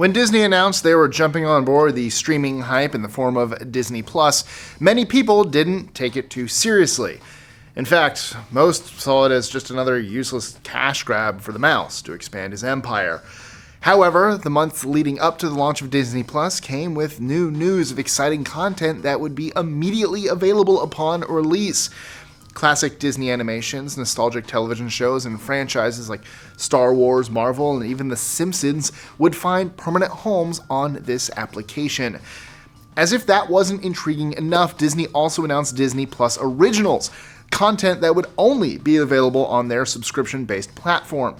When Disney announced they were jumping on board the streaming hype in the form of Disney Plus, many people didn't take it too seriously. In fact, most saw it as just another useless cash grab for the mouse to expand his empire. However, the months leading up to the launch of Disney Plus came with new news of exciting content that would be immediately available upon release. Classic Disney animations, nostalgic television shows, and franchises like Star Wars, Marvel, and even The Simpsons would find permanent homes on this application. As if that wasn't intriguing enough, Disney also announced Disney Plus Originals, content that would only be available on their subscription-based platform.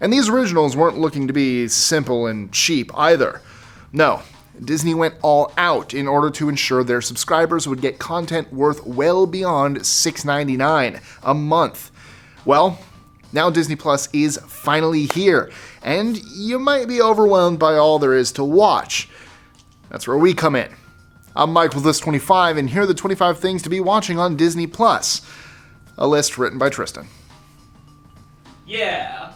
And these originals weren't looking to be simple and cheap either. No, Disney went all out in order to ensure their subscribers would get content worth well beyond $6.99 a month. Well, now Disney Plus is finally here, and you might be overwhelmed by all there is to watch. That's where we come in. I'm Mike with List 25, and here are the 25 things to be watching on Disney Plus. A list written by Tristan. Yeah.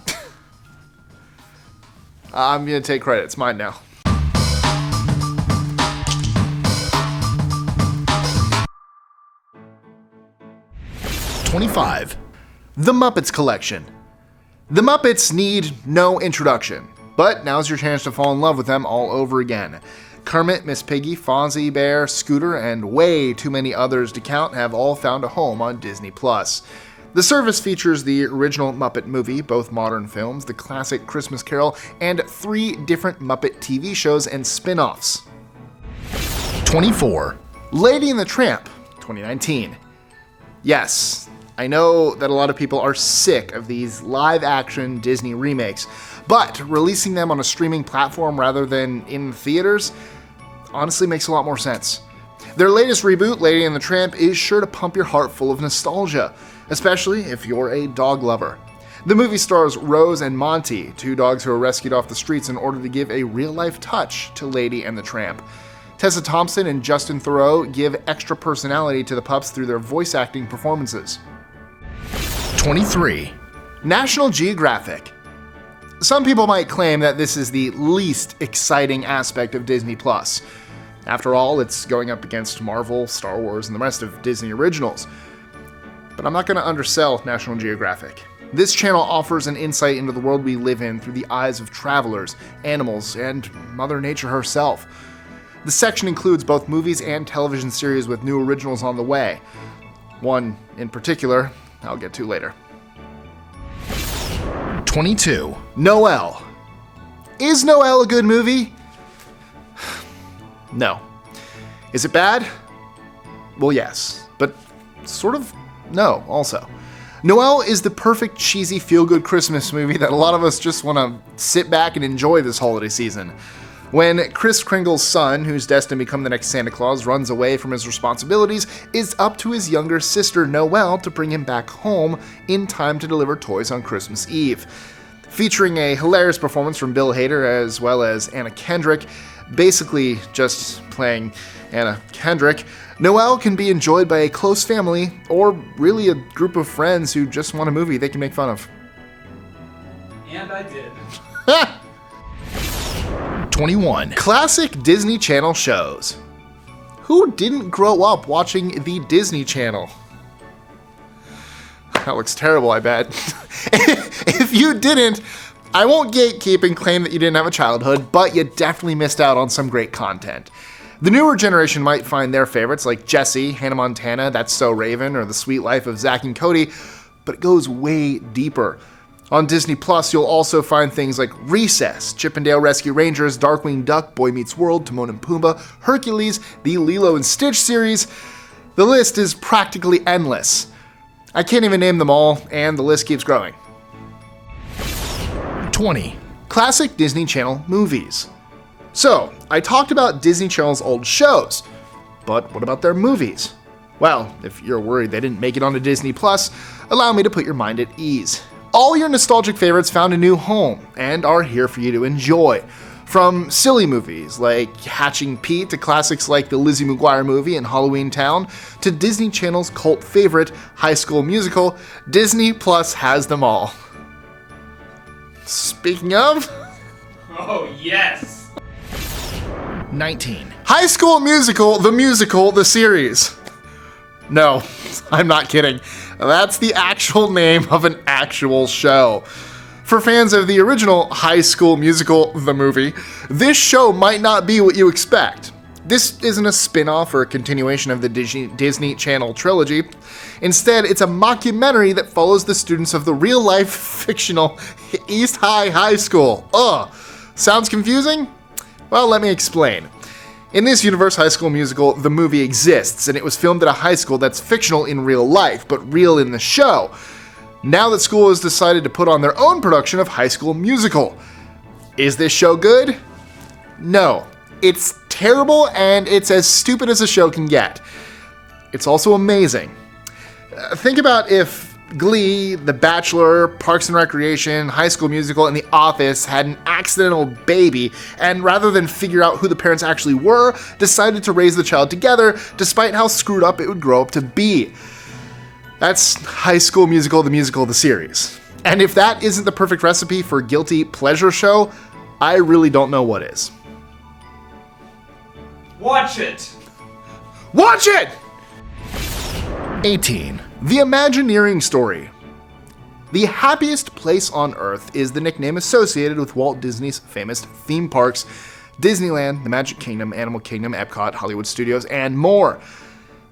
I'm gonna take credit. It's mine now. #25. The Muppets Collection. The Muppets need no introduction, but now's your chance to fall in love with them all over again. Kermit, Miss Piggy, Fozzie Bear, Scooter, and way too many others to count have all found a home on Disney+. The service features the original Muppet movie, both modern films, the classic Christmas Carol, and 3 different Muppet TV shows and spin-offs. #24. Lady and the Tramp, 2019. Yes, I know that a lot of people are sick of these live-action Disney remakes, but releasing them on a streaming platform rather than in theaters honestly makes a lot more sense. Their latest reboot, Lady and the Tramp, is sure to pump your heart full of nostalgia, especially if you're a dog lover. The movie stars Rose and Monty, 2 dogs who are rescued off the streets in order to give a real-life touch to Lady and the Tramp. Tessa Thompson and Justin Theroux give extra personality to the pups through their voice acting performances. #23. National Geographic. Some people might claim that this is the least exciting aspect of Disney+. After all, it's going up against Marvel, Star Wars, and the rest of Disney originals. But I'm not going to undersell National Geographic. This channel offers an insight into the world we live in through the eyes of travelers, animals, and Mother Nature herself. The section includes both movies and television series with new originals on the way. One in particular I'll get to later. #22. Noelle. Is Noelle a good movie? No. Is it bad? Well, yes, but sort of no also. Noelle is the perfect cheesy feel-good Christmas movie that a lot of us just want to sit back and enjoy this holiday season. When Kris Kringle's son, who's destined to become the next Santa Claus, runs away from his responsibilities, it's up to his younger sister, Noelle, to bring him back home in time to deliver toys on Christmas Eve. Featuring a hilarious performance from Bill Hader as well as Anna Kendrick, basically just playing Anna Kendrick, Noelle can be enjoyed by a close family or really a group of friends who just want a movie they can make fun of. And I did. #21. Classic Disney Channel shows. Who didn't grow up watching the Disney Channel? That looks terrible, I bet. If you didn't, I won't gatekeep and claim that you didn't have a childhood, but you definitely missed out on some great content. The newer generation might find their favorites like Jessie, Hannah Montana, That's So Raven, or The Sweet Life of Zack and Cody, but it goes way deeper. On Disney Plus, you'll also find things like Recess, Chip 'n Dale Rescue Rangers, Darkwing Duck, Boy Meets World, Timon and Pumbaa, Hercules, the Lilo and Stitch series. The list is practically endless. I can't even name them all, and the list keeps growing. 20. Classic Disney Channel movies. So, I talked about Disney Channel's old shows, but what about their movies? Well, if you're worried they didn't make it onto Disney Plus, allow me to put your mind at ease. All your nostalgic favorites found a new home and are here for you to enjoy. From silly movies like Hatching Pete to classics like the Lizzie McGuire movie and Halloween Town to Disney Channel's cult favorite, High School Musical, Disney Plus has them all. Speaking of... Oh, yes! 19. High School Musical, the series. No, I'm not kidding. That's the actual name of an actual show. For fans of the original High School Musical, the movie, this show might not be what you expect. This isn't a spin-off or a continuation of the Disney Channel trilogy. Instead, it's a mockumentary that follows the students of the real-life fictional East High School. Ugh, sounds confusing? Well, let me explain. In this universe, High School Musical, the movie exists, and it was filmed at a high school that's fictional in real life, but real in the show. Now that school has decided to put on their own production of High School Musical. Is this show good? No. It's terrible, and it's as stupid as a show can get. It's also amazing. Think about if Glee, The Bachelor, Parks and Recreation, High School Musical, and The Office had an accidental baby, and rather than figure out who the parents actually were, decided to raise the child together, despite how screwed up it would grow up to be. That's High School Musical, the series. And if that isn't the perfect recipe for a guilty pleasure show, I really don't know what is. Watch it! Watch it! 18. The Imagineering Story. The happiest place on Earth is the nickname associated with Walt Disney's famous theme parks, Disneyland, the Magic Kingdom, Animal Kingdom, Epcot, Hollywood Studios, and more.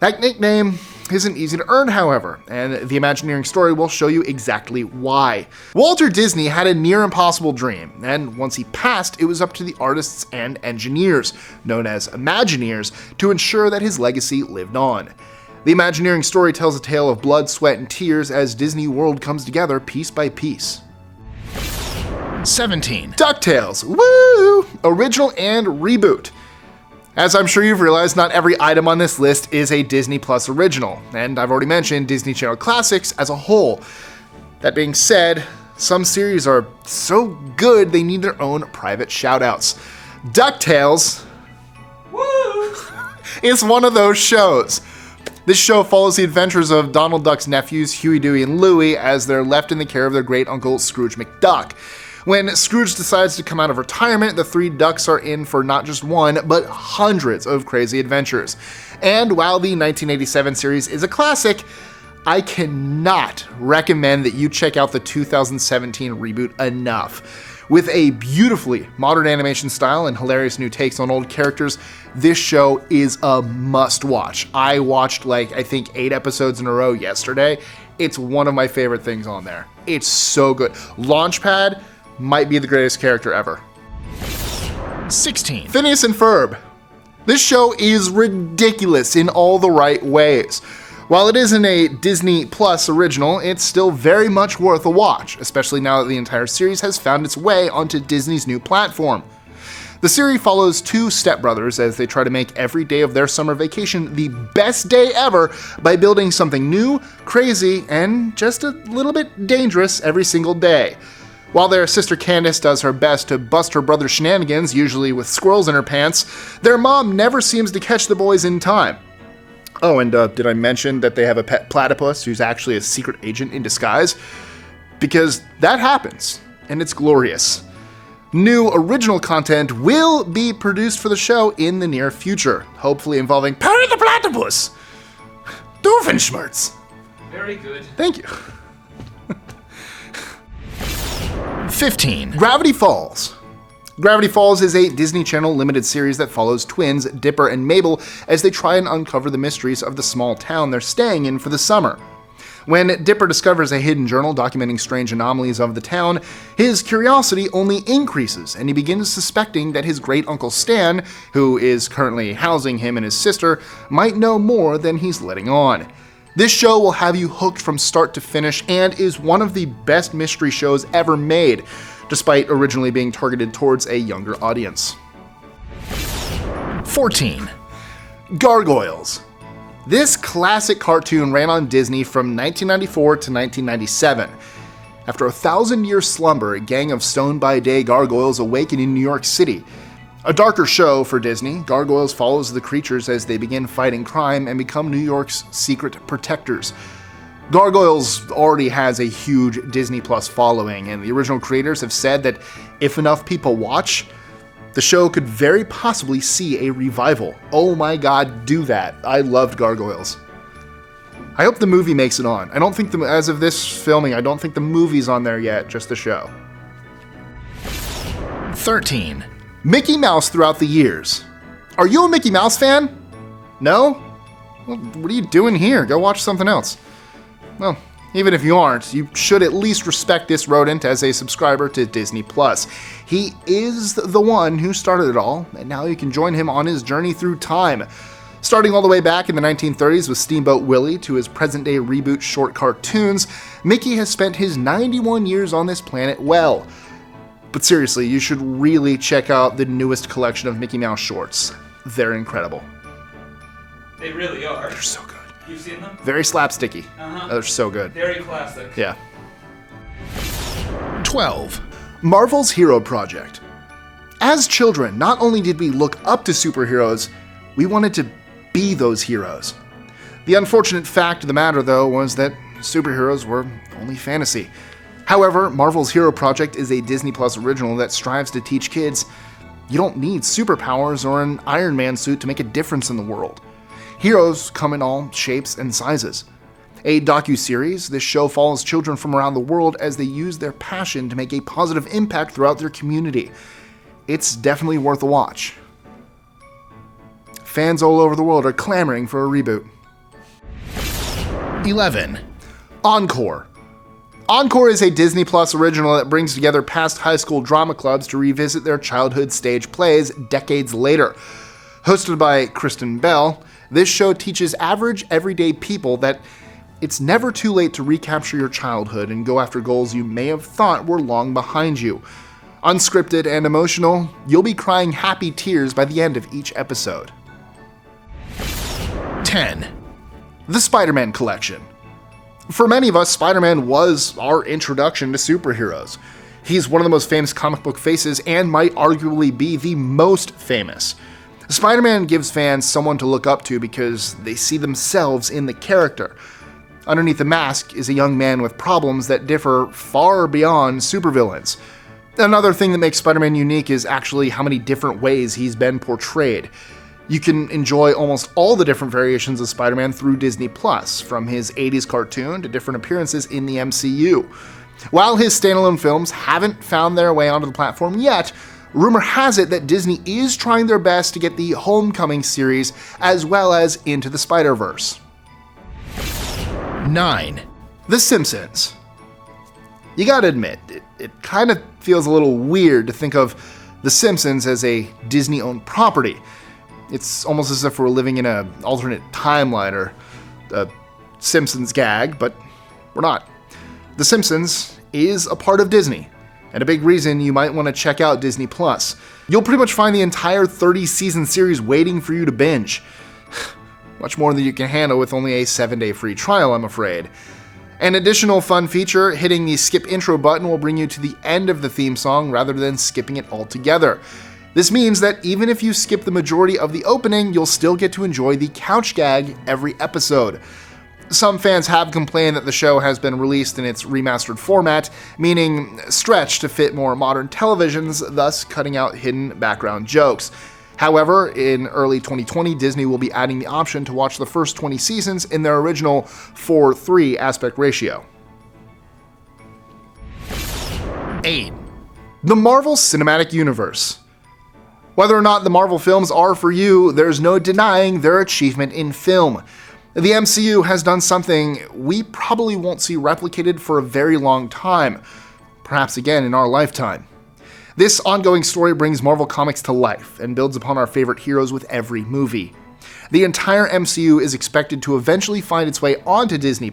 That nickname isn't easy to earn, however, and the Imagineering Story will show you exactly why. Walter Disney had a near impossible dream, and once he passed, it was up to the artists and engineers, known as Imagineers, to ensure that his legacy lived on. The Imagineering Story tells a tale of blood, sweat, and tears as Disney World comes together piece by piece. 17. DuckTales. Woo! Original and reboot. As I'm sure you've realized, not every item on this list is a Disney Plus original, and I've already mentioned Disney Channel classics as a whole. That being said, some series are so good they need their own private shoutouts. DuckTales Woo! is one of those shows. This show follows the adventures of Donald Duck's nephews, Huey, Dewey, and Louie, as they're left in the care of their great-uncle Scrooge McDuck. When Scrooge decides to come out of retirement, the three ducks are in for not just one, but hundreds of crazy adventures. And while the 1987 series is a classic, I cannot recommend that you check out the 2017 reboot enough. With a beautifully modern animation style and hilarious new takes on old characters, this show is a must-watch. I watched I think 8 episodes in a row yesterday. It's one of my favorite things on there. It's so good. Launchpad might be the greatest character ever. 16. Phineas and Ferb. This show is ridiculous in all the right ways. While it isn't a Disney Plus original, it's still very much worth a watch, especially now that the entire series has found its way onto Disney's new platform. The series follows two stepbrothers as they try to make every day of their summer vacation the best day ever by building something new, crazy, and just a little bit dangerous every single day. While their sister Candace does her best to bust her brother's shenanigans, usually with squirrels in her pants, their mom never seems to catch the boys in time. Oh, and did I mention that they have a pet platypus who's actually a secret agent in disguise? Because that happens, and it's glorious. New original content will be produced for the show in the near future, hopefully involving Perry the Platypus! Doofenshmirtz! Very good. Thank you. 15. Gravity Falls. Gravity Falls is a Disney Channel limited series that follows twins Dipper and Mabel as they try and uncover the mysteries of the small town they're staying in for the summer. When Dipper discovers a hidden journal documenting strange anomalies of the town, his curiosity only increases, and he begins suspecting that his great-uncle Stan, who is currently housing him and his sister, might know more than he's letting on. This show will have you hooked from start to finish and is one of the best mystery shows ever made, despite originally being targeted towards a younger audience. 14. Gargoyles. This classic cartoon ran on Disney from 1994 to 1997. After a 1,000-year slumber, a gang of stone-by-day gargoyles awaken in New York City. A darker show for Disney, Gargoyles follows the creatures as they begin fighting crime and become New York's secret protectors. Gargoyles already has a huge Disney Plus following, and the original creators have said that if enough people watch, The show could very possibly see a revival. Oh my god, do that. I loved Gargoyles. I hope the movie makes it on. I don't think, as of this filming, I don't think the movie's on there yet, just the show. 13. Mickey Mouse throughout the years. Are you a Mickey Mouse fan? No? Well, what are you doing here? Go watch something else. Well, even if you aren't, you should at least respect this rodent as a subscriber to Disney+. He is the one who started it all, and now you can join him on his journey through time. Starting all the way back in the 1930s with Steamboat Willie to his present-day reboot short cartoons, Mickey has spent his 91 years on this planet well. But seriously, you should really check out the newest collection of Mickey Mouse shorts. They're incredible. They really are. They're so good. You've seen them? Very slapsticky. Uh-huh. They're so good. Very classic. Yeah. 12. Marvel's Hero Project. As children, not only did we look up to superheroes, we wanted to be those heroes. The unfortunate fact of the matter, though, was that superheroes were only fantasy. However, Marvel's Hero Project is a Disney Plus original that strives to teach kids you don't need superpowers or an Iron Man suit to make a difference in the world. Heroes come in all shapes and sizes. A docu-series, this show follows children from around the world as they use their passion to make a positive impact throughout their community. It's definitely worth a watch. Fans all over the world are clamoring for a reboot. 11. Encore. Encore is a Disney Plus original that brings together past high school drama clubs to revisit their childhood stage plays decades later. Hosted by Kristen Bell, this show teaches average, everyday people that it's never too late to recapture your childhood and go after goals you may have thought were long behind you. Unscripted and emotional, you'll be crying happy tears by the end of each episode. 10. The Spider-Man Collection. For many of us, Spider-Man was our introduction to superheroes. He's one of the most famous comic book faces and might arguably be the most famous. Spider-Man gives fans someone to look up to because they see themselves in the character. Underneath the mask is a young man with problems that differ far beyond supervillains. Another thing that makes Spider-Man unique is actually how many different ways he's been portrayed. You can enjoy almost all the different variations of Spider-Man through Disney+, from his 80s cartoon to different appearances in the MCU. While his standalone films haven't found their way onto the platform yet, rumor has it that Disney is trying their best to get the Homecoming series as well as Into the Spider-Verse. 9. The Simpsons. You gotta admit, it kind of feels a little weird to think of The Simpsons as a Disney-owned property. It's almost as if we're living in an alternate timeline or a Simpsons gag, but we're not. The Simpsons is a part of Disney, and a big reason you might want to check out Disney+. You'll pretty much find the entire 30-season series waiting for you to binge. Much more than you can handle with only a 7-day free trial, I'm afraid. An additional fun feature, hitting the skip intro button will bring you to the end of the theme song rather than skipping it altogether. This means that even if you skip the majority of the opening, you'll still get to enjoy the couch gag every episode. Some fans have complained that the show has been released in its remastered format, meaning stretched to fit more modern televisions, thus cutting out hidden background jokes. However, in early 2020, Disney will be adding the option to watch the first 20 seasons in their original 4:3 aspect ratio. 8. The Marvel Cinematic Universe. Whether or not the Marvel films are for you, there's no denying their achievement in film. The MCU has done something we probably won't see replicated for a very long time, perhaps again in our lifetime. This ongoing story brings Marvel Comics to life and builds upon our favorite heroes with every movie. The entire MCU is expected to eventually find its way onto Disney+,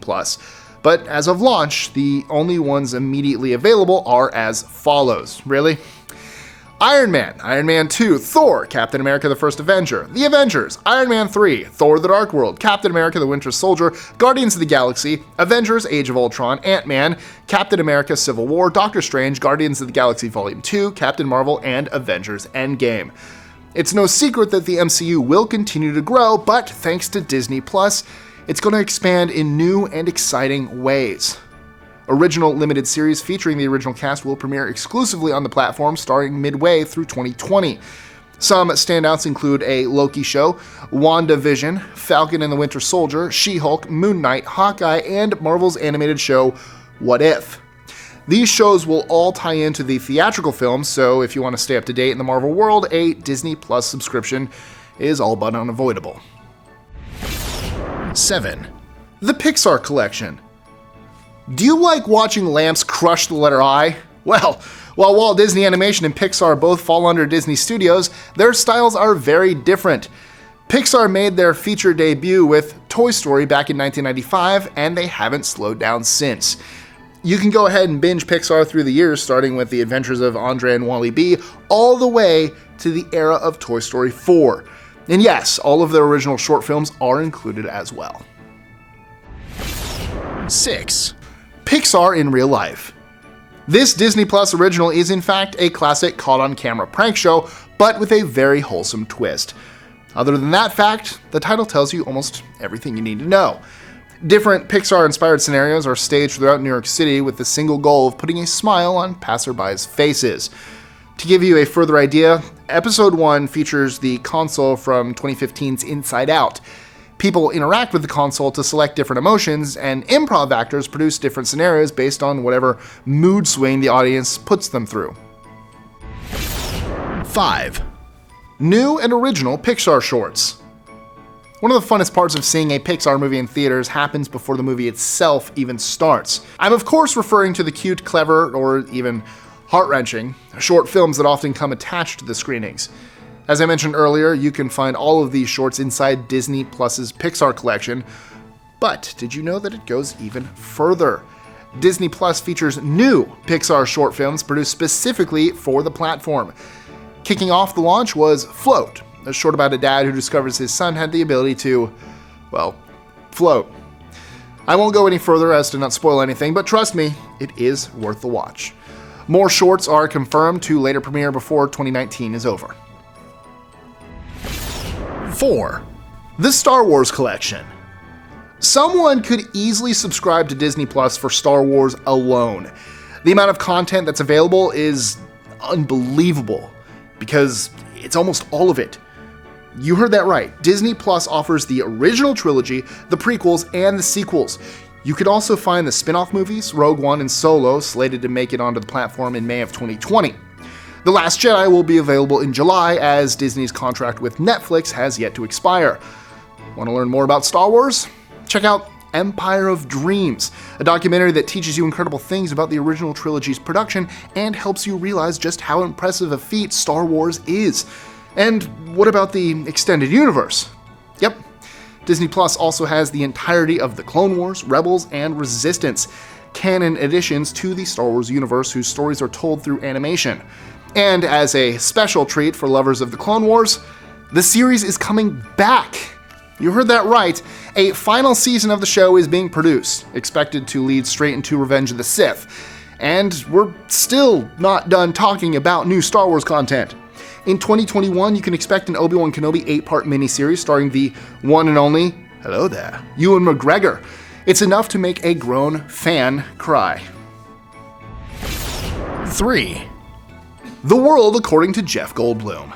but as of launch, the only ones immediately available are as follows. Really? Iron Man, Iron Man 2, Thor, Captain America the First Avenger, The Avengers, Iron Man 3, Thor the Dark World, Captain America the Winter Soldier, Guardians of the Galaxy, Avengers Age of Ultron, Ant-Man, Captain America Civil War, Doctor Strange, Guardians of the Galaxy Volume 2, Captain Marvel, and Avengers Endgame. It's no secret that the MCU will continue to grow, but thanks to Disney+, it's going to expand in new and exciting ways. original limited series featuring the original cast will premiere exclusively on the platform starting midway through 2020. Some standouts include a Loki show, WandaVision, Falcon and the Winter Soldier, She-Hulk, Moon Knight, Hawkeye, and Marvel's animated show, What If? These shows will all tie into the theatrical films, so if you want to stay up to date in the Marvel world, a Disney Plus subscription is all but unavoidable. 7. The Pixar Collection. Do you like watching lamps crush the letter I? Well, while Walt Disney Animation and Pixar both fall under Disney Studios, their styles are very different. Pixar made their feature debut with Toy Story back in 1995, and they haven't slowed down since. You can go ahead and binge Pixar through the years, starting with The Adventures of Andre and Wally B, all the way to the era of Toy Story 4. And yes, all of their original short films are included as well. 6. Pixar in real life. This Disney Plus original is in fact a classic caught-on-camera prank show, but with a very wholesome twist. Other than that fact, the title tells you almost everything you need to know. Different Pixar-inspired scenarios are staged throughout New York City with the single goal of putting a smile on passerbys' faces. To give you a further idea, Episode 1 features the console from 2015's Inside Out. People interact with the console to select different emotions, and improv actors produce different scenarios based on whatever mood swing the audience puts them through. 5. New and original Pixar shorts. One of the funnest parts of seeing a Pixar movie in theaters happens before the movie itself even starts. I'm of course referring to the cute, clever, or even heart-wrenching short films that often come attached to the screenings. As I mentioned earlier, you can find all of these shorts inside Disney Plus's Pixar collection, but did you know that it goes even further? Disney Plus features new Pixar short films produced specifically for the platform. Kicking off the launch was Float, a short about a dad who discovers his son had the ability to, well, float. I won't go any further as to not spoil anything, but trust me, it is worth the watch. More shorts are confirmed to later premiere before 2019 is over. 4. The Star Wars Collection. Someone could easily subscribe to Disney Plus for Star Wars alone. The amount of content that's available is unbelievable, because it's almost all of it. You heard that right. Disney Plus offers the original trilogy, the prequels, and the sequels. You could also find the spin-off movies, Rogue One and Solo, slated to make it onto the platform in May of 2020. The Last Jedi will be available in July, as Disney's contract with Netflix has yet to expire. Want to learn more about Star Wars? Check out Empire of Dreams, a documentary that teaches you incredible things about the original trilogy's production and helps you realize just how impressive a feat Star Wars is. And what about the extended universe? Yep, Disney Plus also has the entirety of the Clone Wars, Rebels, and Resistance, canon additions to the Star Wars universe whose stories are told through animation. And as a special treat for lovers of the Clone Wars, the series is coming back. You heard that right. A final season of the show is being produced, expected to lead straight into Revenge of the Sith. And we're still not done talking about new Star Wars content. In 2021, you can expect an Obi-Wan Kenobi 8-part miniseries starring the one and only, hello there, Ewan McGregor. It's enough to make a grown fan cry. 3. The World According to Jeff Goldblum.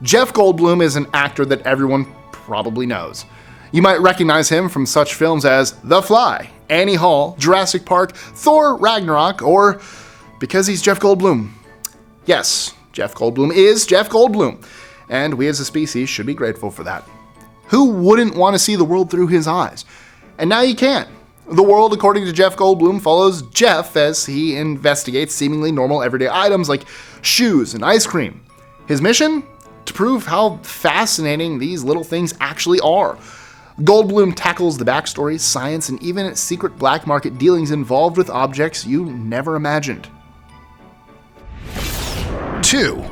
Jeff Goldblum is an actor that everyone probably knows. You might recognize him from such films as The Fly, Annie Hall, Jurassic Park, Thor Ragnarok, or because he's Jeff Goldblum. Yes, Jeff Goldblum is Jeff Goldblum, and we as a species should be grateful for that. Who wouldn't want to see the world through his eyes? And now you can. The World According to Jeff Goldblum follows Jeff as he investigates seemingly normal everyday items like shoes and ice cream. His mission? To prove how fascinating these little things actually are. Goldblum tackles the backstory, science, and even secret black market dealings involved with objects you never imagined. 2.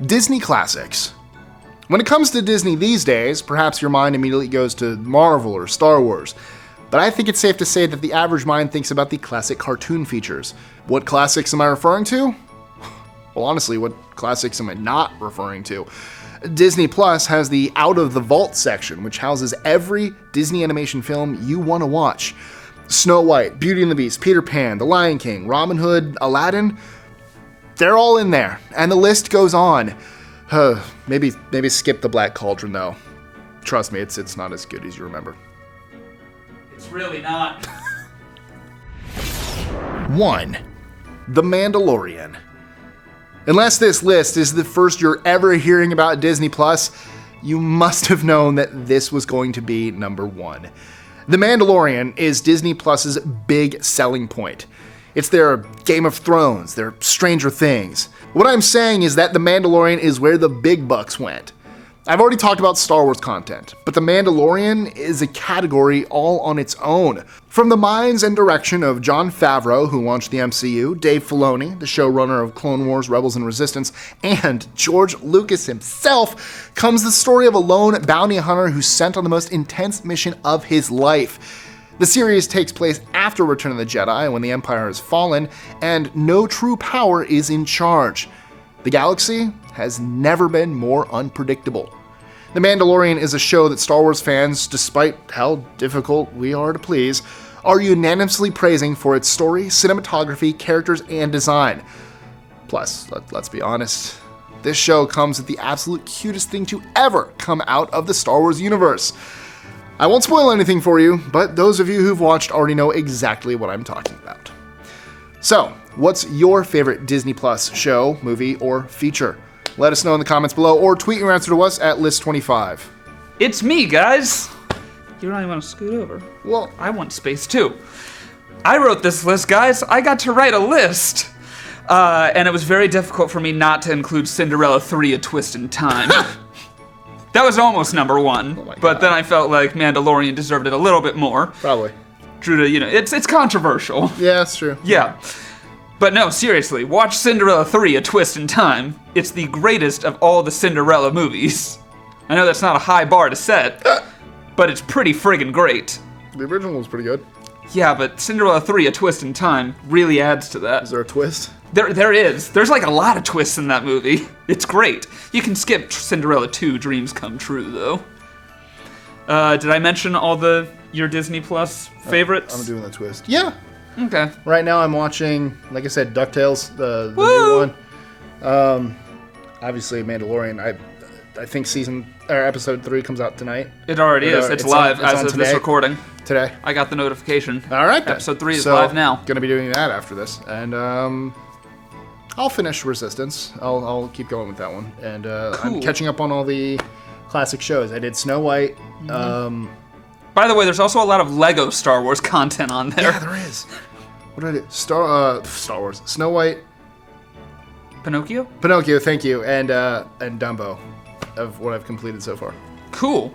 Disney Classics. When it comes to Disney these days, perhaps your mind immediately goes to Marvel or Star Wars. But I think it's safe to say that the average mind thinks about the classic cartoon features. What classics am I referring to? Well, honestly, what classics am I not referring to? Disney Plus has the Out of the Vault section, which houses every Disney animation film you want to watch. Snow White, Beauty and the Beast, Peter Pan, The Lion King, Robin Hood, Aladdin, they're all in there. And the list goes on. Maybe skip The Black Cauldron, though. Trust me, it's not as good as you remember. It's really not. 1. The Mandalorian. Unless this list is the first you're ever hearing about Disney Plus, you must have known that this was going to be number 1. The Mandalorian is Disney Plus's big selling point. It's their Game of Thrones, their Stranger Things. What I'm saying is that The Mandalorian is where the big bucks went. I've already talked about Star Wars content, but The Mandalorian is a category all on its own. From the minds and direction of Jon Favreau, who launched the MCU, Dave Filoni, the showrunner of Clone Wars, Rebels and Resistance, and George Lucas himself, comes the story of a lone bounty hunter who's sent on the most intense mission of his life. The series takes place after Return of the Jedi, when the Empire has fallen, and no true power is in charge. The galaxy has never been more unpredictable. The Mandalorian is a show that Star Wars fans, despite how difficult we are to please, are unanimously praising for its story, cinematography, characters, and design. Plus, let's be honest, this show comes at the absolute cutest thing to ever come out of the Star Wars universe. I won't spoil anything for you, but those of you who've watched already know exactly what I'm talking about. So, what's your favorite Disney Plus show, movie, or feature? Let us know in the comments below, or tweet your answer to us at List25. It's me, guys. You don't even want to scoot over. Well, I want space too. I wrote this list, guys. I got to write a list. And it was very difficult for me not to include Cinderella 3: A Twist in Time. That was almost number 1, my but God. then I felt like Mandalorian deserved it a little bit more. probably. True to, it's controversial. Yeah, that's true. Yeah. But no, seriously, watch Cinderella 3: A Twist in Time. It's the greatest of all the Cinderella movies. I know that's not a high bar to set, but it's pretty friggin' great. The original was pretty good. Yeah, but Cinderella 3: A Twist in Time really adds to that. Is there a twist? There is. There's like a lot of twists in that movie. It's great. You can skip Cinderella 2: Dreams Come True, though. Did I mention all your Disney Plus favorites? I'm doing the twist. Yeah. Okay. Right now I'm watching, like I said, DuckTales, the Woo! new one. Obviously Mandalorian. I think episode 3 comes out tonight. It already is. It's live it's as on of today. this recording. Today. I got the notification. All right, then. Episode 3 is So, live now. Gonna be doing that after this, and I'll finish Resistance. I'll keep going with that one, and Cool. I'm catching up on all the classic shows. I did Snow White. By the way, there's also a lot of Lego Star Wars content on there. Yeah, there is. What did I do? Star Wars, Snow White, Pinocchio? Pinocchio. Thank you, and Dumbo, of what I've completed so far. Cool.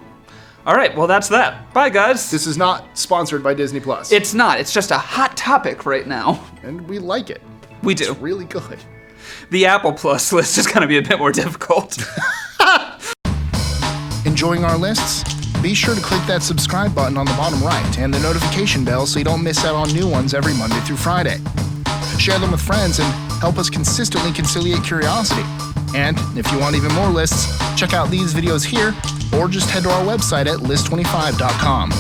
All right, well, that's that. Bye, guys. This is not sponsored by Disney Plus, It's not. It's just a hot topic right now. and we like it. We do. It's really good. The Apple Plus list is going to be a bit more difficult. Enjoying our lists? Be sure to click that subscribe button on the bottom right and the notification bell so you don't miss out on new ones every Monday through Friday. Share them with friends and help us consistently conciliate curiosity. And if you want even more lists, check out these videos here or just head to our website at list25.com.